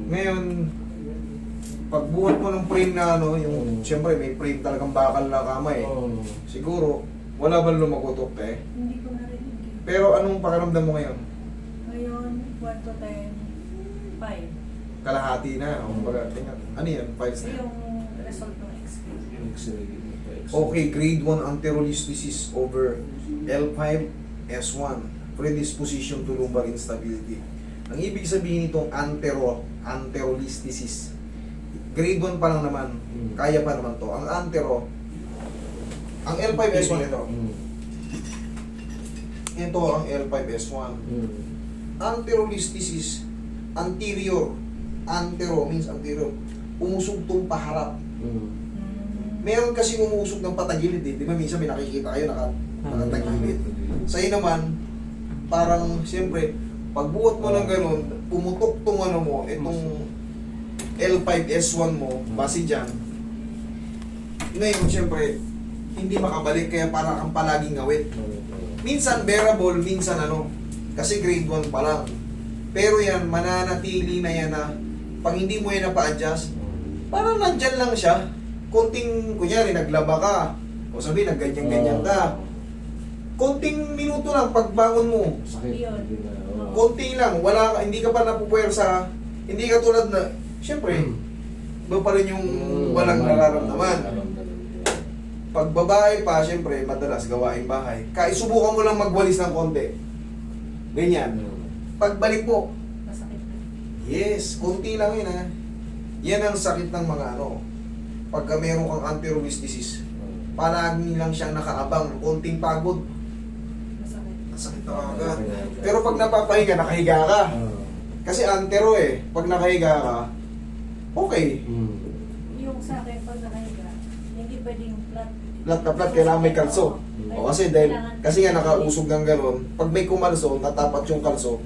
Ngayon, pagbuhat mo ng frame na ano, yung, siyempre may frame talagang bakal na kamay. Siguro, wala bang lumagutok eh? Hindi ko narinig. Pero anong pakiramdam mo ngayon? Ngayon, 1 to 10, 5. Kalahati na. Kumbaga, tingnan. Ano yan? Files na yan? Yung result ng X-ray. X-ray. Okay, grade 1 anterolisthesis over L5, S1. Predisposition to lumbar instability. Ang ibig sabihin nitong anterolisthesis, grade 1 pa lang naman, kaya pa naman to. Ang ang L5, S1 ito. Ito ang L5, S1. Anterolisthesis, anterior. Antero means anterior. Umusog tong paharap. Meron kasi umusog ng patagilid eh. Di ba minsan may nakikita kayo nakatagilid. Sa'yo naman, parang siyempre, pagbuhat mo ng ganun, pumutok tong ano mo, itong L5S1 mo, base dyan. Ngayon, siyempre, hindi makabalik, kaya para kang palaging ngawit. Minsan bearable, minsan ano, kasi grade 1 pa lang. Pero yan, mananatili na yan na, pag hindi mo yan napa-adjust, parang nandyan lang siya. Konting, kunyari, naglaba ka, o sabi, nagganyan-ganyan ka. Konting minuto lang, pagbangon mo, Sakit. konti lang, wala ka, hindi ka pa napupuwersa, hindi ka tulad na, syempre, iba pa rin yung walang nararamdaman. Pag babae pa, syempre, madalas gawain bahay. Kaya subukan mo lang magwalis ng konti. Ganyan. Pagbalik mo, Masakit na. yes, konti lang yun ha. Yan ang sakit ng mga ano. Pagka meron kang anterolisthesis, palagi lang siyang nakaabang, konting pagod, Masakit. masakit na agad. Pero pag napapahinga, nakahiga ka. Kasi antero eh, pag nakahiga ka, okay. Yung sa akin, pag nakahiga, hindi pwedeng flat. Flat na flat, kailangan may kalso. O kasi dahil, kasi nga nakausog ng gano'n, pag may kumalso, natapat yung kalso.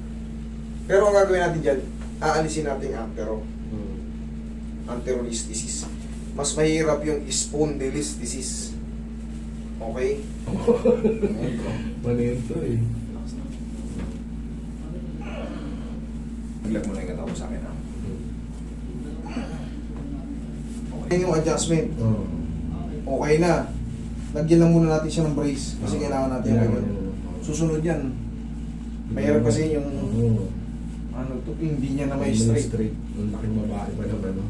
Pero ang gagawin natin dyan, aalisin natin yung anterolisthesis. Mas mahirap yung spondylolisthesis. Okay? Mali ito eh. Ilag mo na yung ganda ko sa akin ha. Okay yung adjustment. Okay na. Lagyan lang muna natin siya ng brace. Kasi kailangan natin yung ganyan. Susunod yan. Mahirap kasi yung ano to, hindi niya na may straight. Ang laking babae pa naman, no?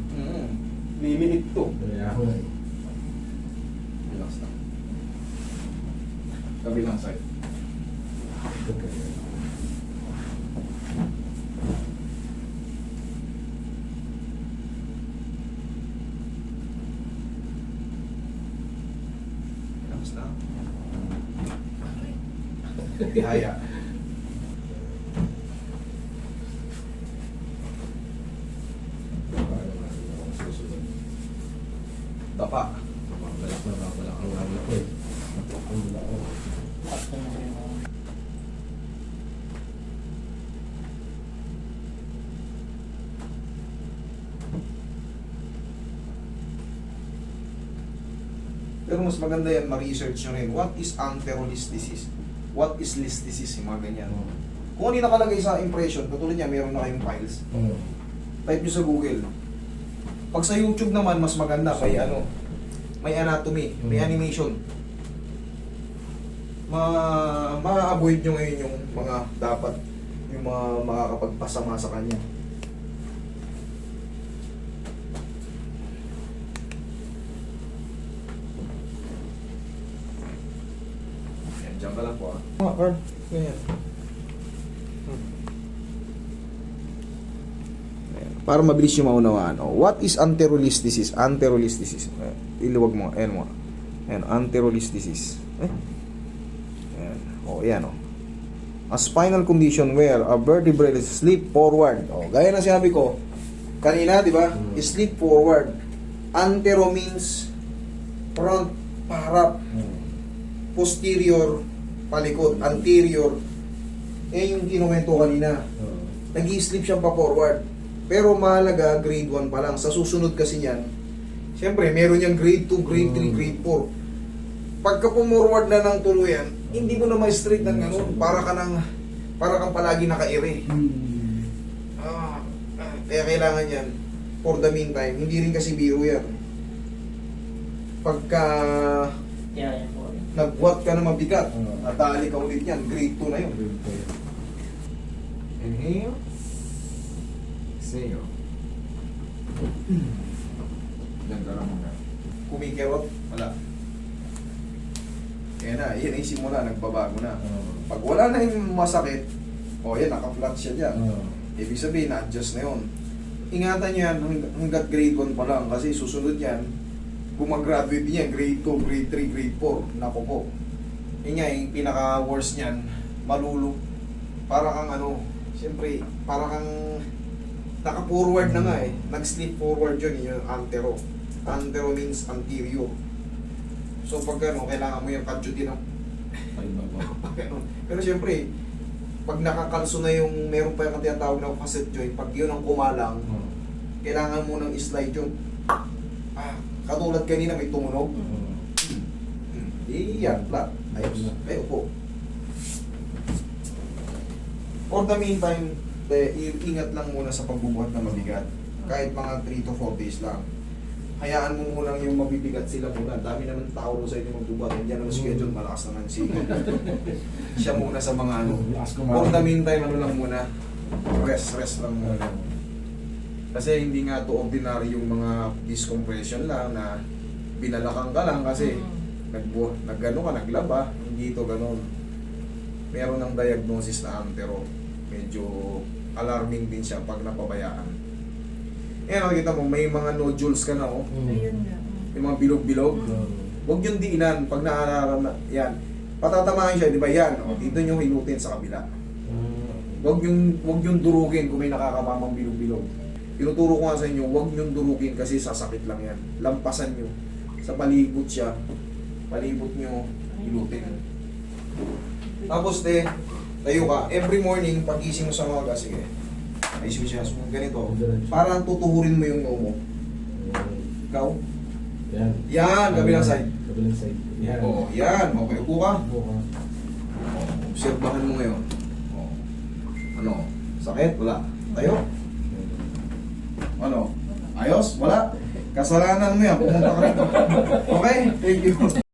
Limited to. Kaya ako eh. Relax na. Kabilang side. Relax na. Ihaya. Dapa. Babalak na babalak ang ano ko eh. Ang lako. Pero mas maganda yan, ma-research nyo rin. What is anterolisthesis? What is listhesis? Yung mga ganyan. Kung ano yung nakalagay sa impression, katulad niya, meron na kayong files. Type nyo sa Google. Pag sa YouTube naman, mas maganda. May ano, may anatomy, may animation. Ma-avoid nyo ngayon yung mga dapat, yung mga makakapagpasama sa kanya. Ayan, dyan ka lang po ah. Mga card, ganyan. Para mabilis yung maunawaan. Oh, what is anterolisthesis? Anterolisthesis. Iluwag mo. Ayan mo. Ayan, anterolisthesis. Ayan. Oh, ayan oh. A spinal condition where a vertebrae slip forward. Oh, gaya na sinabi ko kanina, di ba? Slip forward. Antero means front, paharap. Posterior, palikod. Anterior. Yan yung kinuwento kanina. Nag-i-slip siyang pa-forward. Pero mahalaga, grade 1 pa lang. Sa susunod kasi niyan, siyempre, meron niyang grade 2, grade 3, grade 4. Pagka pumorward na ng tuluyan, hindi mo na may straight ng gano'n. Para kang palagi naka-ere. Kaya kailangan yan, for the meantime, hindi rin kasi biro yan. Pagka Kaya yan po. nagbuhat ka na mabigat, nadali ka ulit yan, grade 2 na yun. Inhale. Exhale. Diyan ka lang muna. Kumikirot, wala. Kaya na, yan ay simula, nagbabago na. Pag wala na yung masakit, o yan, naka-flat siya dyan. Ibig sabihin, na-adjust na yun. Ingatan nyo yan hanggat grade 1 pa lang kasi susunod yan, gumagraduate niya, grade 2, grade 3, grade 4. Nako po. Yun nga, yung pinaka-worst niyan, malulu. Para kang ano, siyempre, para kang naka-forward na nga eh. Nag-slip forward yun, yung antero. Antero means anterior. So pag ano, kailangan mo yung kadyutin ng pero siyempre, pag nakakalso na yung meron pa yung tinatawag na facet joint, pag yun ang kumalang, kailangan mo nang i-slide yun. Katulad kanina may tumunog. Iyan, flat. Ayos. Kayo po. For the meantime, ingat lang muna sa pagbubuhat na mabigat. Kahit mga 3 to 4 days lang. Hayaan mo muna yung mabibigat sila muna. Dami naman tao sa inyo magbubuhat. Hindi naman schedule, malakas naman si siya muna sa mga ano. For the meantime, ano lang muna, rest lang muna. Kasi hindi nga to ordinary yung mga discompression lang na binalakan ka lang kasi nagano ka, naglaba, hindi ito ganon. Meron ng diagnosis na pero medyo alarming din siya pag napabayaan. Eh, nakikita mo, may mga nodules ka na, oh. Ayun nga. Yung mga bilog-bilog. Huwag yung diinan, pag naararam na, yan. Patatamaan siya, di ba yan? O, dito nyo hinutin sa kabila. Huwag yung durugin kung may nakakapamang bilog-bilog. Tinuturo ko nga sa inyo, huwag yung durugin kasi sasakit lang yan. Lampasan nyo. Sa palibot siya, palibot nyo, hinutin. Tapos tayo ka. Every morning, pag-ising mo sa umaga, sige. Ayos mo siya, ganito. Parang tutuhurin mo yung noo mo. Ikaw? Yan. Yan, kabilang side. Kabilang side. Yan. Oo, yan. Okay, upo ka. Upo ka. Obserbahan mo ngayon. Ano? Sakit? Wala. Tayo? Ano? Ayos? Wala? Kasalanan mo yan. Pumunta ka rito. Okay? Thank you.